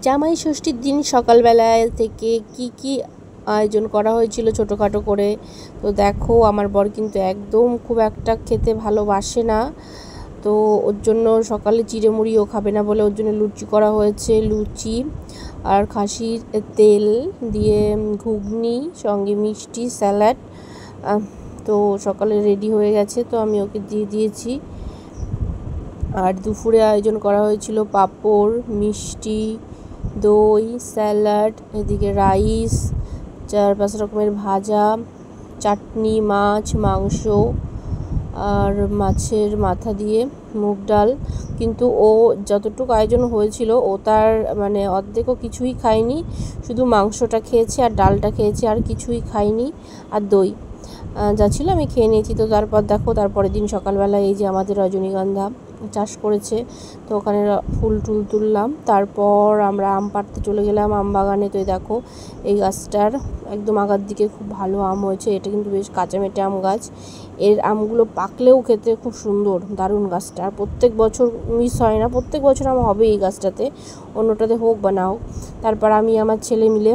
জামাই ষষ্ঠীর দিন সকালবেলায় থেকে কি আয়োজন করা হয়েছিল ছোটোখাটো করে। তো দেখো, আমার বর কিন্তু একদম খুব একটা খেতে ভালোবাসে না, তো ওর জন্য সকালে চিড়ে মুড়িও খাবে না বলে ওর জন্য লুচি করা হয়েছে। লুচি আর খাসির তেল দিয়ে ঘুগনি, সঙ্গে মিষ্টি, স্যালাড। তো সকালে রেডি হয়ে গেছে, তো আমি ওকে দিয়ে দিয়েছি। আর দুপুরে আয়োজন করা হয়েছিল পাঁপড়, মিষ্টি, দই, স্যালাড, এদিকে রাইস, 4-5 রকমের ভাজা, চাটনি, মাছ, মাংস আর মাছের মাথা দিয়ে মুগ ডাল। কিন্তু ও যতটুকু আয়োজন হয়েছিল ও তার মানে অর্ধেকও কিছুই খায়নি, শুধু মাংসটা খেয়েছে আর ডালটা খেয়েছে, আর কিছুই খায়নি। আর দই যা ছিল আমি খেয়ে নিয়েছি। তো তারপর দেখো, তারপরের দিন সকালবেলা এই যে আমাদের রজনীগন্ধা চাষ করেছে, তো ওখানে ফুল টুল তুললাম। তারপর আমরা আম পাড়তে চলে গেলাম আম বাগানে। তো দেখো, এই গাছটার একদম আগার দিকে খুব ভালো আম হয়েছে। এটা কিন্তু বেশ কাঁচামেটে আম গাছ, এর আমগুলো পাকলেও খেতে খুব সুন্দর, দারুণ গাছটা। আর প্রত্যেক বছর মিস হয় না, প্রত্যেক বছর আম হবে এই গাছটাতে, অন্যটাতে হোক বা না হোক। তারপর আমি আমার ছেলে মিলে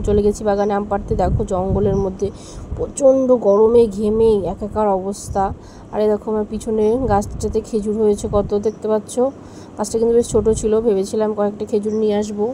চলে গেছি বাগানে আম পাড়তে। দেখো, জঙ্গলের মধ্যে প্রচণ্ড গরমে ঘেমে একাকার অবস্থা। আর এই দেখো, আমার পিছনে গাছটাতে খেজুর হয়েছে কত, দেখতে পাচ্ছ। গাছটা কিন্তু বেশ ছোটো ছিল, ভেবেছিলাম কয়েকটা খেজুর নিয়ে আসবো।